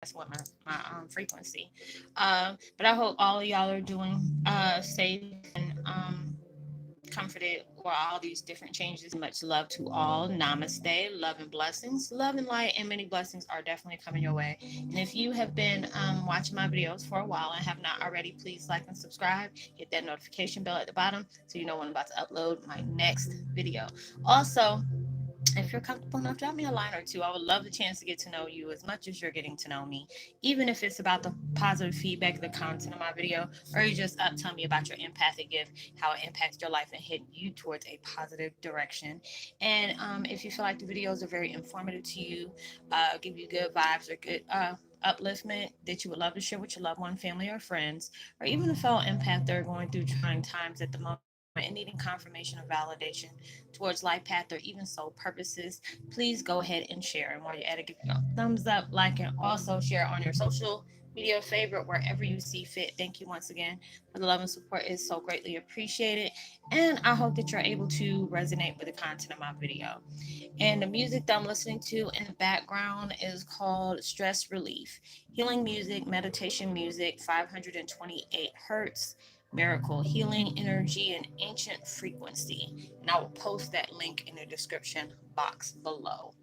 that's what my frequency. But I hope all of y'all are doing safe and comforted while all these different changes. Much love to all. Namaste. Love and blessings. Love and light and many blessings are definitely coming your way. And if you have been watching my videos for a while and have not already, please like and subscribe. Hit that notification bell at the bottom so you know when I'm about to upload my next video. Also, if you're comfortable enough, drop me a line or two. I would love the chance to get to know you as much as you're getting to know me, even if it's about the positive feedback, the content of my video, or you just tell me about your empathic gift, how it impacts your life and hit you towards a positive direction. And if you feel like the videos are very informative to you, give you good vibes or good upliftment that you would love to share with your loved one, family, or friends, or even a fellow empath that are going through trying times at the moment and needing confirmation or validation towards life path or even soul purposes, please go ahead and share. And while you're at it, give me a thumbs up, like, and also share on your social media favorite wherever you see fit. Thank you once again for the love and support. It's so greatly appreciated. And I hope that you're able to resonate with the content of my video. And the music that I'm listening to in the background is called Stress Relief. Healing music, meditation music, 528 hertz, miracle healing energy, and ancient frequency. And I will post that link in the description box below.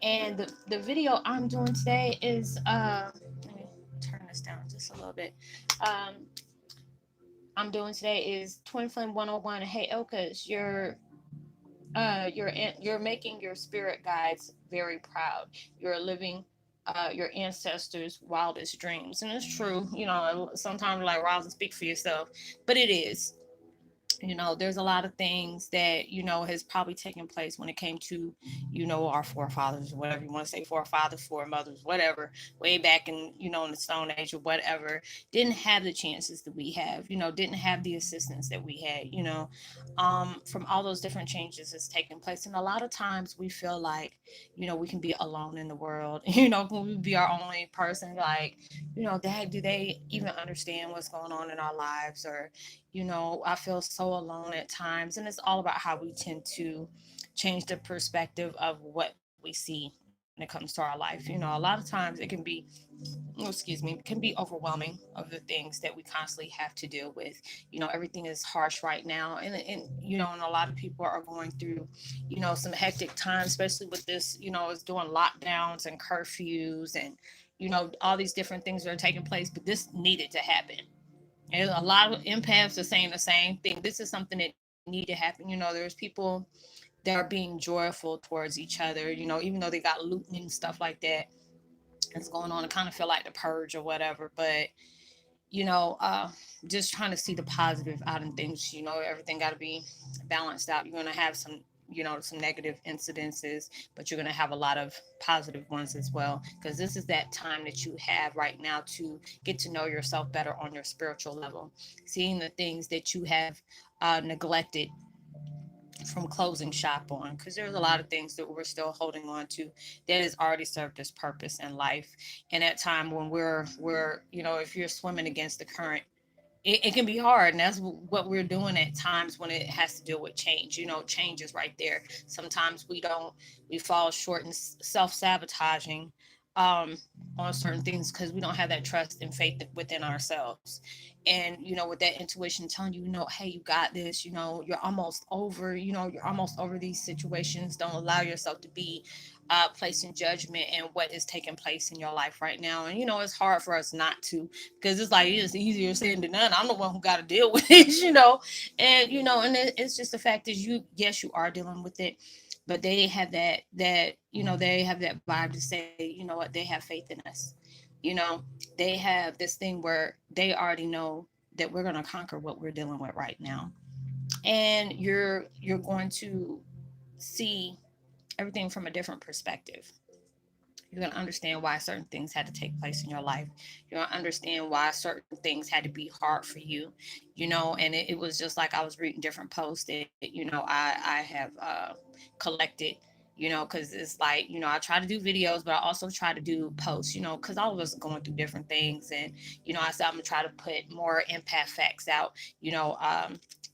And the video I'm doing today is let me turn this down just a little bit. Um I'm doing today is Twin Flame 101. Heyokas, you're making your spirit guides very proud. You're living your ancestors' wildest dreams, and it's true. You know, sometimes like Roslynn, speak for yourself, but it is. You know, there's a lot of things that has probably taken place when it came to our forefathers, whatever you want to say, forefathers, foremothers, whatever, way back in in the Stone Age or whatever, didn't have the chances that we have, didn't have the assistance that we had, from all those different changes that's taking place. And a lot of times we feel like we can be alone in the world. When we be our only person, like, do they even understand what's going on in our lives? Or I feel so alone at times. And it's all about how we tend to change the perspective of what we see when it comes to our life. A lot of times it can be, oh, excuse me, can be overwhelming of the things that we constantly have to deal with. Everything is harsh right now. And a lot of people are going through, some hectic times, especially with this, is doing lockdowns and curfews and, all these different things that are taking place. But this needed to happen. And a lot of empaths are saying the same thing. This is something that needed to happen. There's people that are being joyful towards each other, even though they got looting and stuff like that that's going on. I kind of feel like the purge or whatever. But, you know, uh, just trying to see the positive out in things. Everything got to be balanced out. You're going to have some negative incidences, but you're going to have a lot of positive ones as well. Because this is that time that you have right now to get to know yourself better on your spiritual level, seeing the things that you have neglected from closing shop on, because there's a lot of things that we're still holding on to that has already served its purpose in life. And at time when we're if you're swimming against the current, it can be hard. And that's what we're doing at times when it has to deal with change. Change is right there. Sometimes we fall short in self-sabotaging um, on certain things because we don't have that trust and faith within ourselves. And with that intuition telling you, hey, you got this, you're almost over, you're almost over these situations. Don't allow yourself to be placing judgment in what is taking place in your life right now. And it's hard for us not to, because it's like it's easier said than done. I'm the one who got to deal with it, and it's just the fact is, yes, you are dealing with it, but they have they have that vibe to say, what, they have faith in us. you know they have this thing where they already know that we're going to conquer what we're dealing with right now. And you're going to see everything from a different perspective. You're going to understand why certain things had to take place in your life. You're going to understand why certain things had to be hard for you. And it was just like I was reading different posts that I have collected because it's like, I try to do videos, but I also try to do posts, because all of us are going through different things. And, I said I'm going to try to put more empath facts out,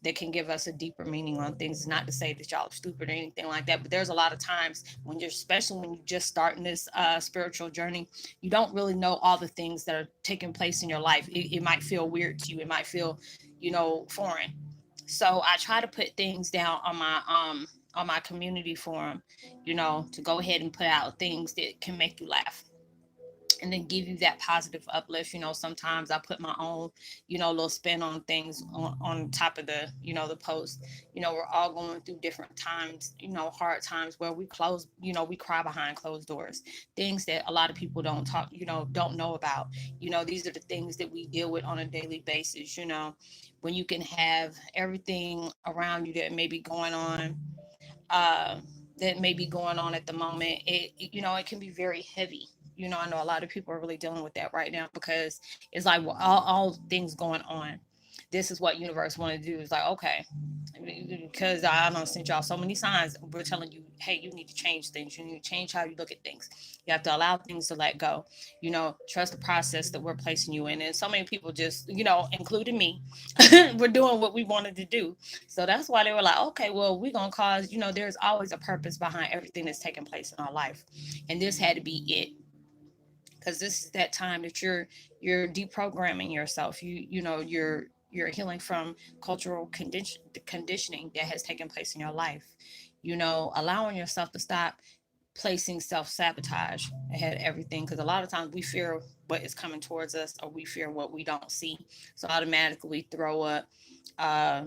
that can give us a deeper meaning on things. It's not to say that y'all are stupid or anything like that, but there's a lot of times when you're, especially when you're just starting this spiritual journey, you don't really know all the things that are taking place in your life. It might feel weird to you. It might feel, foreign. So I try to put things down on my community forum, to go ahead and put out things that can make you laugh and then give you that positive uplift. Sometimes I put my own, little spin on things on top of the, the post. We're all going through different times, hard times where we cry behind closed doors, things that a lot of people don't talk, don't know about. These are the things that we deal with on a daily basis, when you can have everything around you that may be going on, uh, at the moment, it can be very heavy. I know a lot of people are really dealing with that right now because it's like, well, all things going on. This is what universe want to do. It's like, okay, because I don't sent y'all so many signs. We're telling you, hey, you need to change things. You need to change how you look at things. You have to allow things to let go. Trust the process that we're placing you in. And so many people just, including me, we're doing what we wanted to do. So that's why they were like, okay, well, we're gonna cause, there's always a purpose behind everything that's taking place in our life, and this had to be it, because this is that time that you're deprogramming yourself. You're healing from cultural conditioning that has taken place in your life. Allowing yourself to stop placing self-sabotage ahead of everything, because a lot of times we fear what is coming towards us, or we fear what we don't see, so automatically we throw up, uh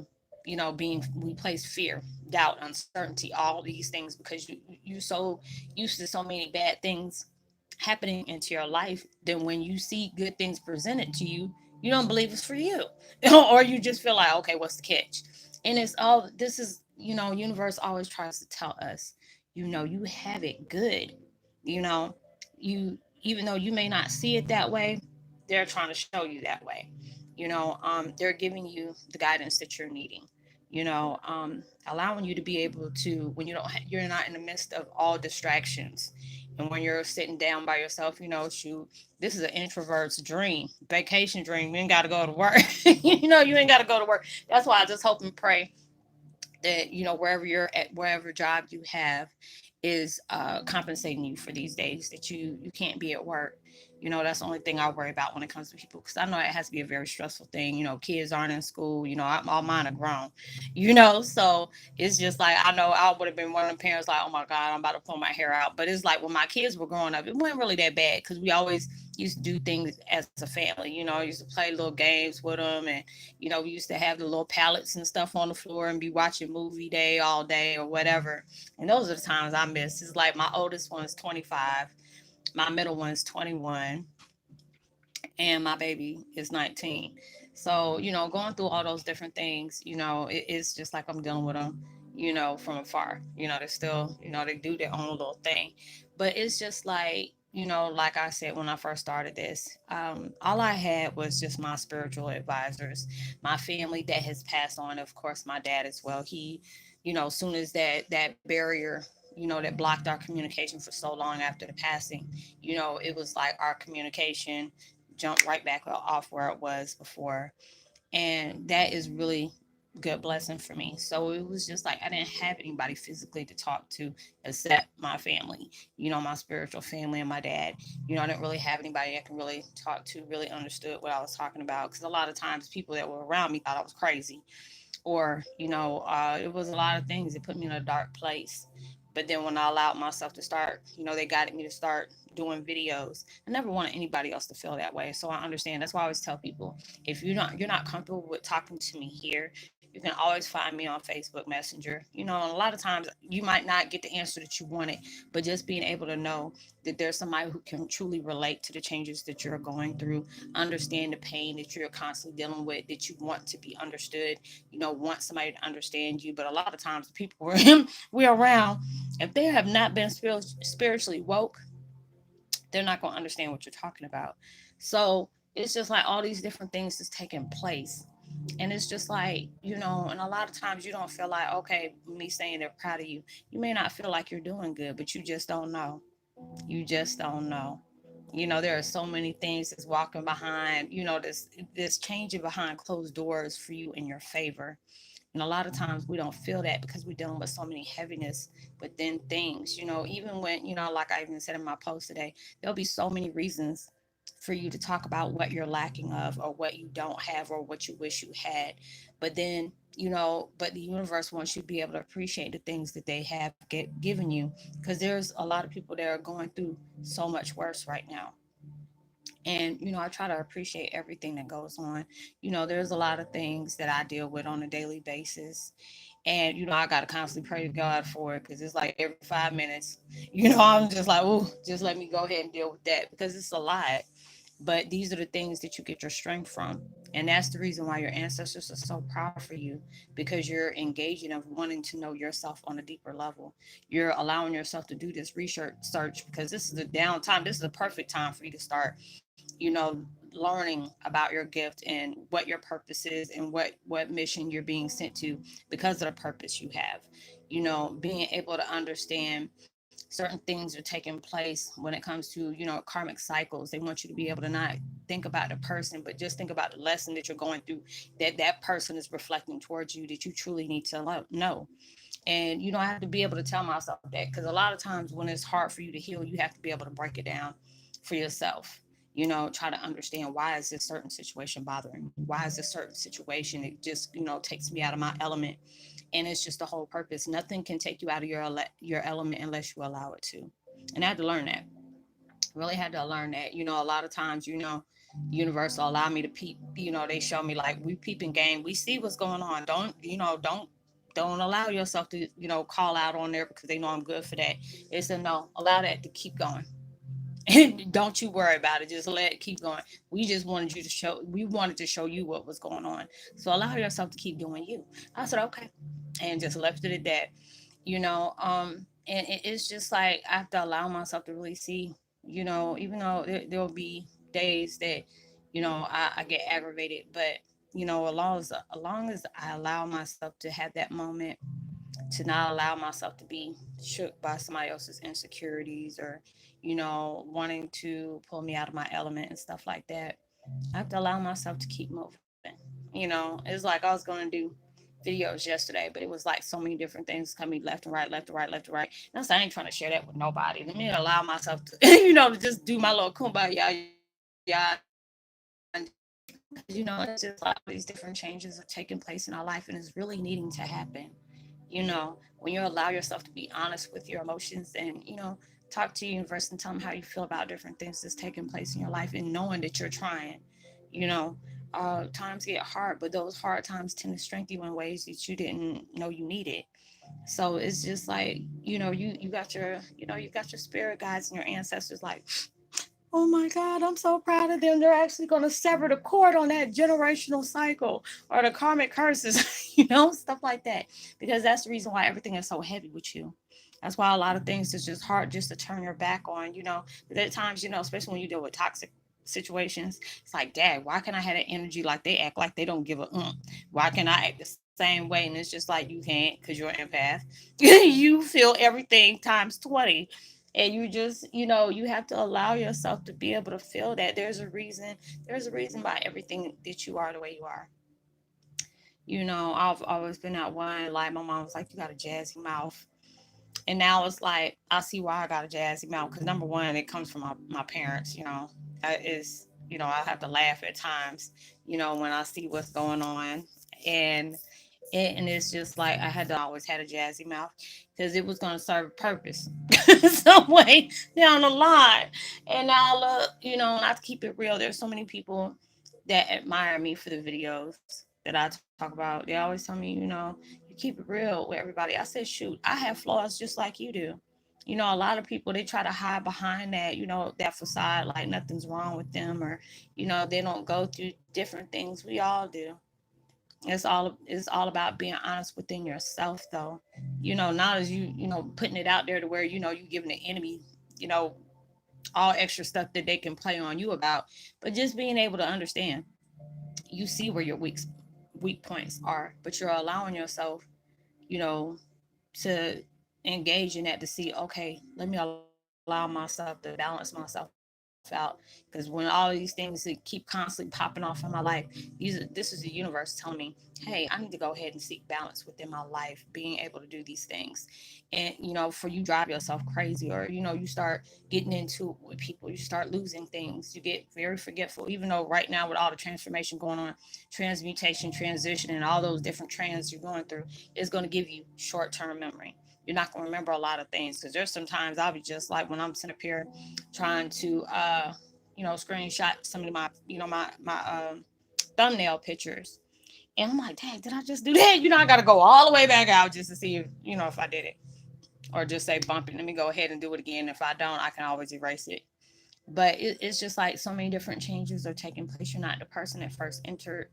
being we place fear, doubt, uncertainty, all these things, because you so used to so many bad things happening into your life, then when you see good things presented to you, you don't believe it's for you. Or you just feel like, okay, what's the catch? And it's all this is, universe always tries to tell us, you have it good. you know you Even though you may not see it that way, they're trying to show you that way. They're giving you the guidance that you're needing, allowing you to be able to, when you're not in the midst of all distractions, and when you're sitting down by yourself, shoot, this is an introvert's dream, vacation dream. You ain't got to go to work. You ain't got to go to work. That's why I just hope and pray that, wherever you're at, wherever job you have is compensating you for these days that you can't be at work. That's the only thing I worry about when it comes to people, because I know it has to be a very stressful thing. Kids aren't in school. All mine are grown. So it's just like, I know I would have been one of the parents like, oh my God, I'm about to pull my hair out. But it's like when my kids were growing up, it wasn't really that bad, because we always used to do things as a family. I used to play little games with them, and we used to have the little pallets and stuff on the floor and be watching movie day all day or whatever. And those are the times I miss. It's like my oldest one is 25, my middle one is 21, and my baby is 19. So, going through all those different things, it's just like I'm dealing with them, from afar. They're still, they do their own little thing. But it's just like, like I said, when I first started this, all I had was just my spiritual advisors, my family that has passed on, of course, my dad as well. He, as soon as that barrier, that blocked our communication for so long after the passing, it was like our communication jumped right back off where it was before. And that is really good blessing for me. So it was just like I didn't have anybody physically to talk to except my family, my spiritual family and my dad. I didn't really have anybody I can really talk to, really understood what I was talking about, because a lot of times people that were around me thought I was crazy, or it was a lot of things that put me in a dark place. But then when I allowed myself to start, they guided me to start doing videos. I never wanted anybody else to feel that way, so I understand. That's why I always tell people, if you're not comfortable with talking to me here, you can always find me on Facebook Messenger. And a lot of times you might not get the answer that you wanted, but just being able to know that there's somebody who can truly relate to the changes that you're going through, understand the pain that you're constantly dealing with, that you want to be understood, want somebody to understand you. But a lot of times the people we're around, if they have not been spiritually woke, they're not going to understand what you're talking about. So it's just like all these different things is taking place. And it's just like, and a lot of times you don't feel like, okay, me saying they're proud of you, you may not feel like you're doing good, but you just don't know. You just don't know. There are so many things that's walking behind, this changing behind closed doors for you in your favor. And a lot of times we don't feel that because we're dealing with so many heaviness within things. Even when, like I even said in my post today, there'll be so many reasons for you to talk about what you're lacking of or what you don't have or what you wish you had. But then, but the universe wants you to be able to appreciate the things that they have given you, because there's a lot of people that are going through so much worse right now. And I try to appreciate everything that goes on. There's a lot of things that I deal with on a daily basis, and I got to constantly pray to God for it, because it's like every 5 minutes, I'm just like, oh, just let me go ahead and deal with that, because it's a lot. But these are the things that you get your strength from. And that's the reason why your ancestors are so proud for you, because you're engaging of wanting to know yourself on a deeper level. You're allowing yourself to do this research search, because this is the downtime. This is the perfect time for you to start, learning about your gift and what your purpose is and what mission you're being sent to because of the purpose you have. Being able to understand certain things are taking place when it comes to karmic cycles. They want you to be able to not think about the person, but just think about the lesson that you're going through, that person is reflecting towards you, that you truly need to know. And I have to be able to tell myself that, because a lot of times when it's hard for you to heal, you have to be able to break it down for yourself. Try to understand, why is this certain situation bothering me? Why is this certain situation, it just takes me out of my element? And it's just the whole purpose. Nothing can take you out of your element unless you allow it to. And I had to learn that. Really had to learn that. A lot of times, universe will allow me to peep. They show me, like, we peeping game. We see what's going on. Don't allow yourself to call out on there, because they know I'm good for that. It's a no. Allow that to keep going. And don't you worry about it. Just let it keep going. We wanted to show you what was going on. So allow yourself to keep doing you. I said, okay. And just left it at that. And it's just like, I have to allow myself to really see, even though there'll be days that, I get aggravated, but, as long as I allow myself to have that moment, to not allow myself to be shook by somebody else's insecurities, or wanting to pull me out of my element and stuff like that, I have to allow myself to keep moving. It's like I was going to do videos yesterday, but it was like so many different things coming left and right, left and right, left and right. And I ain't trying to share that with nobody. Let me allow myself to, to just do my little kumbaya, because it's just like all these different changes are taking place in our life, and it's really needing to happen. When you allow yourself to be honest with your emotions, and talk to the universe and tell them how you feel about different things that's taking place in your life, and knowing that you're trying. you know Times get hard, but those hard times tend to strengthen you in ways that you didn't know you needed. So it's just like, you got your spirit guides and your ancestors, like, oh my God, I'm so proud of them. They're actually going to sever the cord on that generational cycle or the karmic curses, stuff like that. Because that's the reason why everything is so heavy with you. That's why a lot of things is just hard just to turn your back on. At times, especially when you deal with toxic situations, it's like, Dad, why can't I have that energy like they act, like they don't give a Why can't I act the same way? And it's just like, you can't, because you're an empath. You feel everything times 20, and you have to allow yourself to be able to feel that there's a reason why everything that you are the way you are. I've always been that one, like, my mom was like, you got a jazzy mouth. And now it's like, I see why I got a jazzy mouth, because number one, it comes from my parents. I have to laugh at times, when I see what's going on. And it's just like, I had to always had a jazzy mouth, because it was going to serve a purpose some way down the line. And now look, not to keep it real, there's so many people that admire me for the videos that I talk about. They always tell me, you keep it real with everybody. I said, shoot, I have flaws just like you do. A lot of people, they try to hide behind that facade, like nothing's wrong with them, or they don't go through different things. We all do. It's all about being honest within yourself, though. Not as putting it out there to where you giving the enemy you know all extra stuff that they can play on you about, but just being able to understand. You see where your weak points are, but you're allowing yourself, you know, to engage in that, to see, okay, let me allow myself to balance myself out. Because when all these things that keep constantly popping off in my life, this is the universe telling me, hey, I need to go ahead and seek balance within my life, being able to do these things. And for you drive yourself crazy, or you start getting into it with people, you start losing things, you get very forgetful. Even though right now with all the transformation going on, transmutation, transition, and all those different trends you're going through, is going to give you short-term memory. You're not going to remember a lot of things, because there's sometimes I'll be just like, when I'm sitting up here trying to screenshot some of my thumbnail pictures, and I'm like, dang, did I just do that? I got to go all the way back out just to see if I did it, or just say bump it. Let me go ahead and do it again. If I don't, I can always erase it. But it's just like so many different changes are taking place. You're not the person that first entered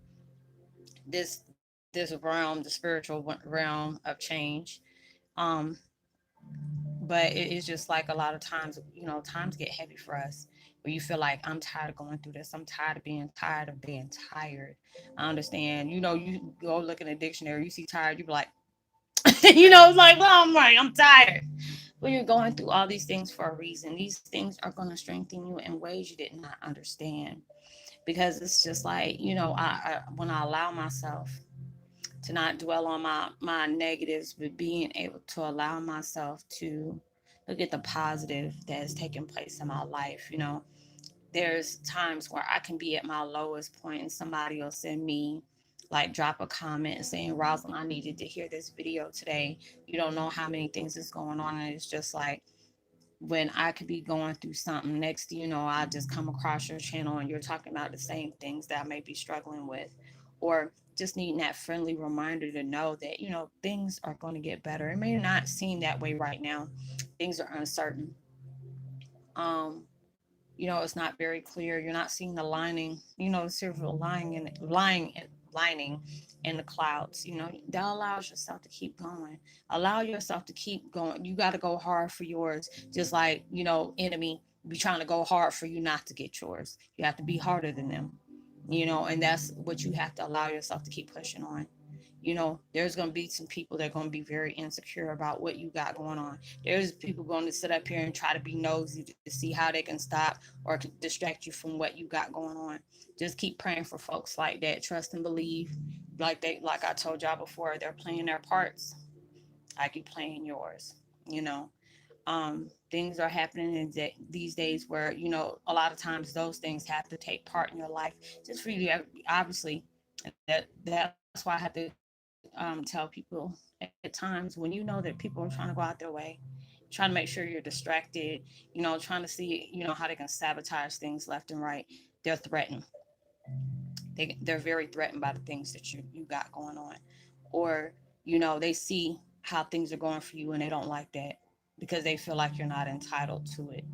this realm, the spiritual realm of change. Um, but it's just like a lot of times, times get heavy for us, where you feel like, I'm tired of going through this. I'm tired of being tired. I understand. You go look in the dictionary, you see tired, you be like, it's like, well, I'm tired. But you're going through all these things for a reason. These things are going to strengthen you in ways you did not understand. Because it's just like, when I allow myself to not dwell on my negatives, but being able to allow myself to look at the positive that has taken place in my life. There's times where I can be at my lowest point, and somebody will send me, like, drop a comment saying, Roslynn, I needed to hear this video today. You don't know how many things is going on. And it's just like, when I could be going through something, next I just come across your channel and you're talking about the same things that I may be struggling with, or just needing that friendly reminder to know that things are going to get better. It may not seem that way right now. Things are uncertain. um it's not very clear. You're not seeing the lining, the silver lining in the clouds. That allows yourself to keep going. Allow yourself to keep going. You got to go hard for yours, just like enemy be trying to go hard for you not to get yours. You have to be harder than them. And that's what you have to allow yourself to keep pushing on. There's going to be some people that are going to be very insecure about what you got going on. There's people going to sit up here and try to be nosy to see how they can stop or distract you from what you got going on. Just keep praying for folks like that. Trust and believe. Like I told y'all before, they're playing their parts. Like you playing yours. You know, things are happening these days where a lot of times those things have to take part in your life, just for you to, obviously. That's why I have to tell people at times, when that people are trying to go out their way, trying to make sure you're distracted, trying to see how they can sabotage things left and right. They're threatened. They're very threatened by the things that you got going on. Or they see how things are going for you and they don't like that, because they feel like you're not entitled to it.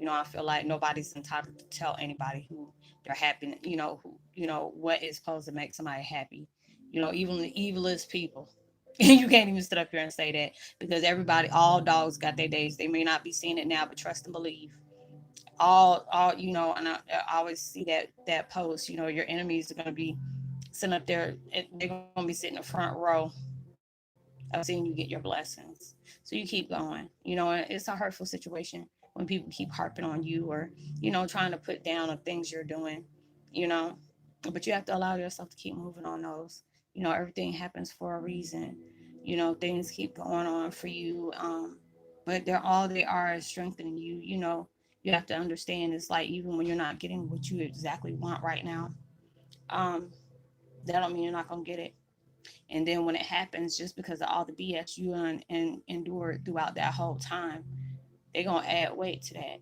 I feel like nobody's entitled to tell anybody who they're happy, what is supposed to make somebody happy. Even the evilest people. You can't even sit up here and say that, because all dogs got their days. They may not be seeing it now, but trust and believe. All and I always see that post. Your enemies are going to be sitting up there. They're going to be sitting in the front row of seeing you get your blessings. So you keep going. And it's a hurtful situation when people keep harping on you, or trying to put down on things you're doing. You know, but you have to allow yourself to keep moving on those. Everything happens for a reason. Things keep going on for you. But they are is strengthening you. You have to understand, it's like, even when you're not getting what you exactly want right now, um, that don't mean you're not gonna get it. And then when it happens, just because of all the BS you endured throughout that whole time, they're gonna add weight to that.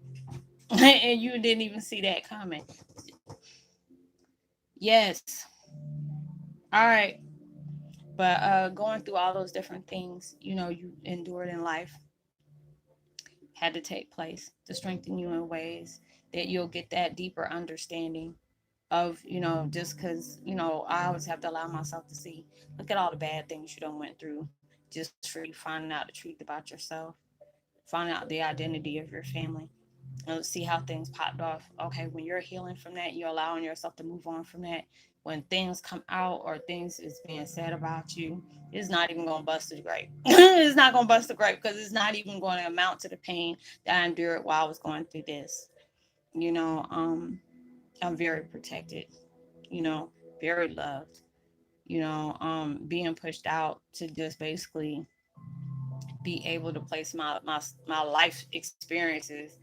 And you didn't even see that coming. Yes. All right. But going through all those different things, you endured in life, had to take place to strengthen you in ways that you'll get that deeper understanding of, just because, I always have to allow myself to see, look at all the bad things you done went through, just for you finding out the truth about yourself, finding out the identity of your family, and see how things popped off. Okay, when you're healing from that, you're allowing yourself to move on from that. when things come out or things is being said about you, it's not even gonna bust the grape. It's not gonna bust the grape because it's not even going to amount to the pain that I endured while I was going through this. You know, I'm very protected. You know, very loved. You know, being pushed out to just basically be able to place my life experiences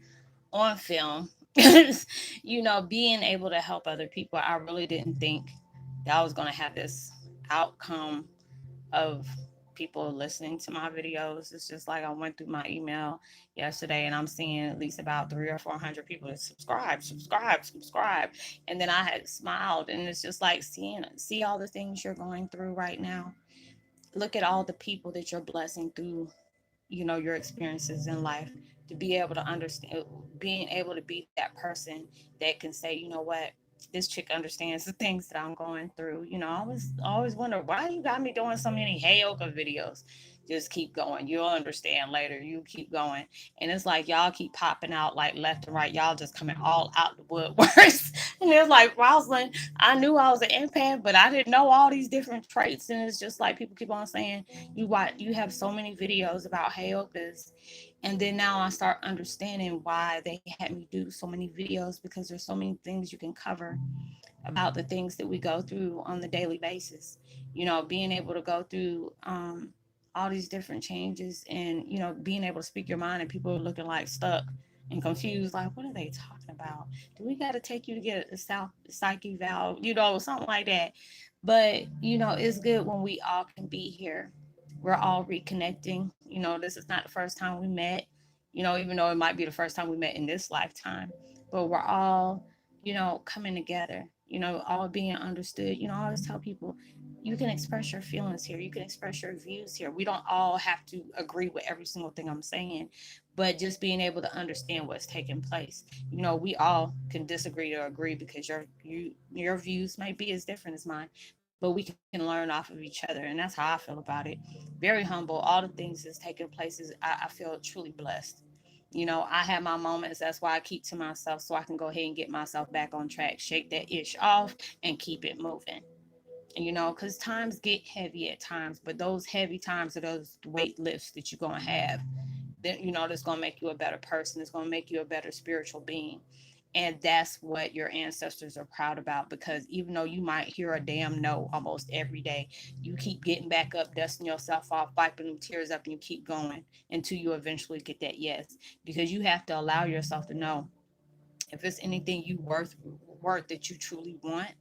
on film. You know, being able to help other people. I really didn't think that I was going to have this outcome of people listening to my videos. It's just like I went through my email yesterday and I'm seeing at least about 300 or 400 people that subscribe. And then I had smiled, and it's just like see all the things you're going through right now. Look at all the people that you're blessing through, you know, your experiences in life, to be able to understand, being able to be that person that can say, you know what, this chick understands the things that I'm going through. You know, I always wonder why you got me doing so many Heyoka videos. Just keep going, you'll understand later. You keep going. And it's like y'all keep popping out like left and right. Y'all just coming all out the woodworks. And it's like, Roslynn, I knew I was an empath, but I didn't know all these different traits. And it's just like people keep on saying, you have so many videos about Heyokas. And then now I start understanding why they had me do so many videos, because there's so many things you can cover about the things that we go through on the daily basis. You know, being able to go through all these different changes, and you know, being able to speak your mind, and people are looking like stuck and confused, like, what are they talking about? Do we got to take you to get a psyche valve, you know, something like that? But you know, it's good when we all can be here. We're all reconnecting. You know, this is not the first time we met, you know, even though it might be the first time we met in this lifetime. But we're all, you know, coming together, you know, all being understood. You know, I always tell people, you can express your feelings here, you can express your views here. We don't all have to agree with every single thing I'm saying, but just being able to understand what's taking place. You know, we all can disagree or agree, because your views might be as different as mine, but we can learn off of each other. And that's how I feel about it. Very humble. All the things that's taking place is, I feel truly blessed. You know, I have my moments. That's why I keep to myself, so I can go ahead and get myself back on track, shake that ish off, and keep it moving. You know, because times get heavy at times, but those heavy times are those weight lifts that you're going to have. That, you know, that's going to make you a better person. It's going to make you a better spiritual being. And that's what your ancestors are proud about, because even though you might hear a damn no almost every day, you keep getting back up, dusting yourself off, wiping them tears up, and you keep going until you eventually get that yes. Because you have to allow yourself to know, if it's anything you worth that you truly want,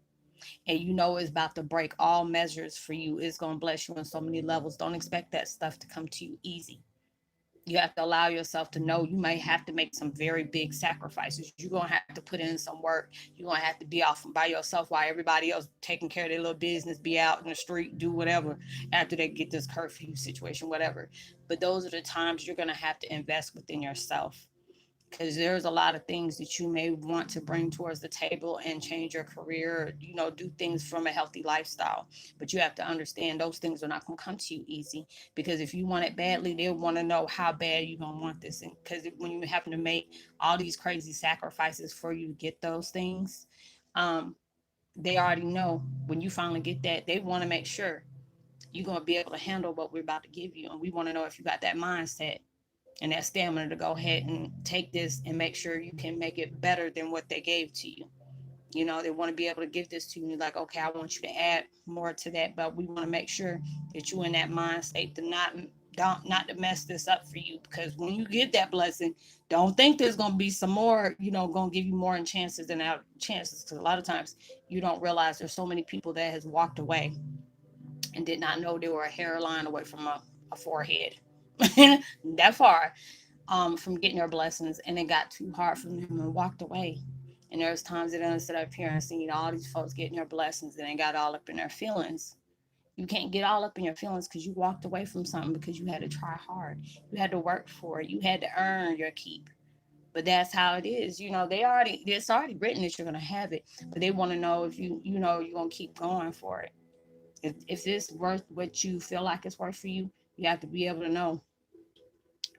and you know it's about to break all measures for you, it's going to bless you on so many levels. Don't expect that stuff to come to you easy. You have to allow yourself to know you may have to make some very big sacrifices. You're going to have to put in some work. You're going to have to be off by yourself while everybody else taking care of their little business, be out in the street, do whatever after they get this curfew situation, whatever. But those are the times you're going to have to invest within yourself, because there's a lot of things that you may want to bring towards the table and change your career, you know, do things from a healthy lifestyle. But you have to understand those things are not going to come to you easy, because if you want it badly, they'll want to know how bad you're going to want this. And because when you happen to make all these crazy sacrifices for you to get those things, um, they already know when you finally get that, they want to make sure you're going to be able to handle what we're about to give you. And we want to know if you got that mindset and that stamina to go ahead and take this and make sure you can make it better than what they gave to you. You know, they want to be able to give this to you, like, okay, I want you to add more to that, but we want to make sure that you're in that mind state to not to mess this up for you. Because when you get that blessing, don't think there's going to be some more, you know, going to give you more chances than out chances. Because a lot of times you don't realize there's so many people that has walked away and did not know they were a hairline away from a forehead that far, from getting their blessings, and it got too hard for them and walked away. And there's times that I sit up here and see, you know, all these folks getting their blessings and they got all up in their feelings. You can't get all up in your feelings because you walked away from something, because you had to try hard. You had to work for it. You had to earn your keep. But that's how it is. You know, it's already written that you're gonna have it, but they want to know if you know you're gonna keep going for it. If it's worth what you feel like it's worth for you, you have to be able to know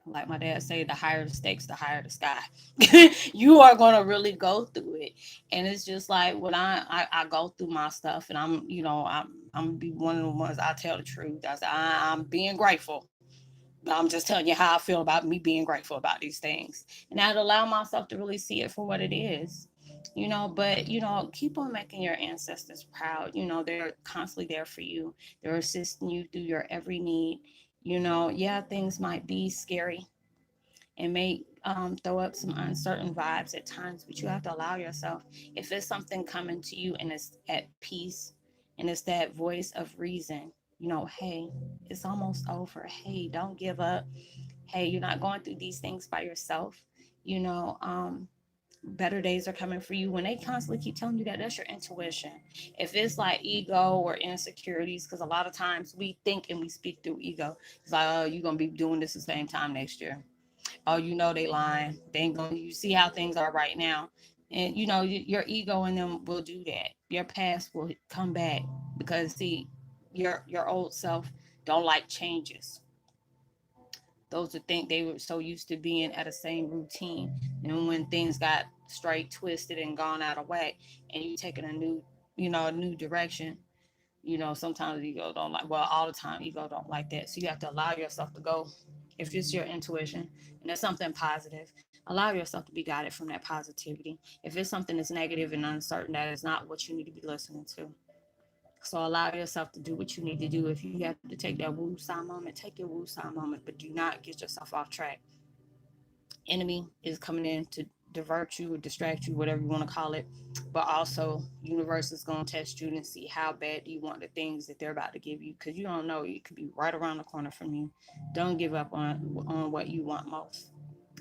Like my dad say, the higher the stakes, the higher the sky. You are gonna really go through it, and it's just like when I go through my stuff, and I'm gonna be one of the ones I tell the truth. I'm being grateful. I'm just telling you how I feel about me being grateful about these things, and I'd allow myself to really see it for what it is. But keep on making your ancestors proud. They're constantly there for you. They're assisting you through your every need. Yeah, things might be scary and may throw up some uncertain vibes at times, but you have to allow yourself. If it's something coming to you and it's at peace and it's that voice of reason, hey, it's almost over. Hey, don't give up. Hey, you're not going through these things by yourself. You know, um, Better days are coming for you. When they constantly keep telling you that, that's your intuition. If it's like ego or insecurities, because a lot of times we think and we speak through ego. It's like, oh, you're gonna be doing this the same time next year. Oh, they lying. They ain't going. You see how things are right now, and your ego and them will do that. Your past will come back because see, your old self don't like changes. Those would think they were so used to being at the same routine, and when things got straight twisted and gone out of whack, and you taking a new direction, sometimes ego don't like, well, all the time ego don't like that. So you have to allow yourself to go. If it's your intuition and it's something positive, allow yourself to be guided from that positivity. If it's something that's negative and uncertain, that is not what you need to be listening to. So allow yourself to do what you need to do. If you have to take that woo sign moment, take your woo sign moment, but do not get yourself off track. Enemy is coming in to divert you or distract you, whatever you want to call it. But also, universe is going to test you and see how bad do you want the things that they're about to give you, because you don't know, it could be right around the corner from you. Don't give up on what you want most.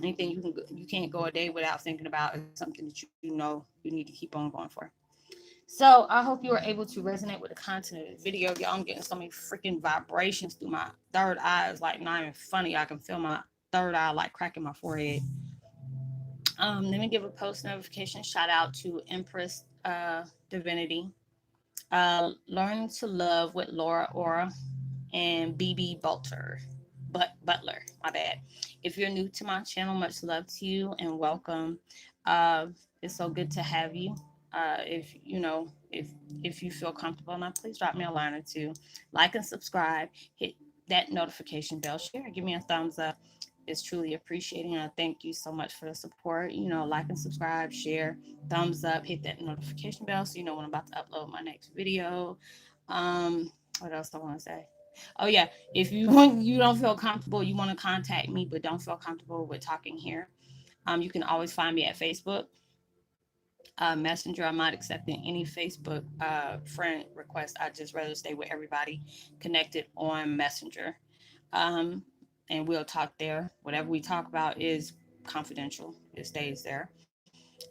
Anything you can't go a day without thinking about is something that you know you need to keep on going for. So I hope you were able to resonate with the content of the video. Y'all, I'm getting so many freaking vibrations through my third eye. It's like not even funny. I can feel my third eye like cracking my forehead. Let me give a post notification shout out to Empress Divinity. Learn to Love with Laura Ora and BB Butler. My bad. If you're new to my channel, much love to you and welcome. Uh, it's so good to have you. If you feel comfortable enough, please drop me a line or two. Like and subscribe. Hit that notification bell. Share. Give me a thumbs up. It's truly appreciating. I thank you so much for the support. Like and subscribe, share, thumbs up, hit that notification bell so you know when I'm about to upload my next video. What else do I want to say? Oh yeah, if you don't feel comfortable, you want to contact me, but don't feel comfortable with talking here, you can always find me at Facebook Messenger. I'm not accepting any Facebook friend request. I just rather stay with everybody connected on Messenger. Um, and we'll talk there. Whatever we talk about is confidential. It stays there.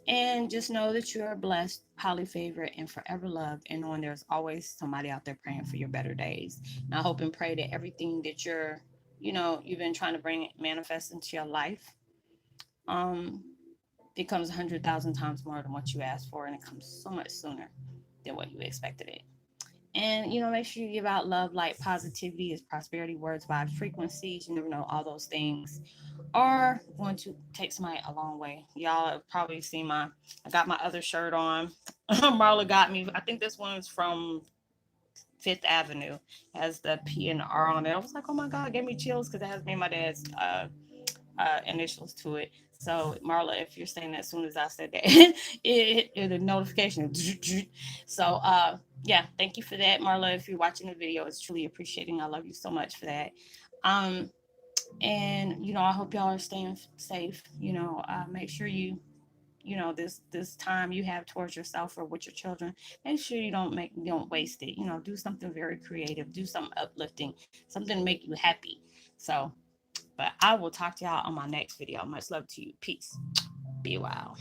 And just know that you're blessed, highly favored, and forever loved. And knowing there's always somebody out there praying for your better days. And I hope and pray that everything that you've been trying to bring manifest into your life, um, it comes 100,000 times more than what you asked for, and it comes so much sooner than what you expected it. And make sure you give out love, light, positivity, is prosperity, words, vibes, frequencies. You never know, all those things are going to take somebody a long way. Y'all have probably seen I got my other shirt on. Marla got me. I think this one's from Fifth Avenue. Has the P and the R on it. I was like, oh my god, it gave me chills because it has me and my dad's initials to it. So Marla, if you're saying that as soon as I said that, it a notification. So yeah, thank you for that, Marla. If you're watching the video, it's truly appreciating. I love you so much for that. Um, and I hope y'all are staying safe. Make sure this time you have towards yourself or with your children, make sure you don't waste it. Do something very creative, do something uplifting, something to make you happy. So but I will talk to y'all on my next video. Much love to you. Peace. Be well.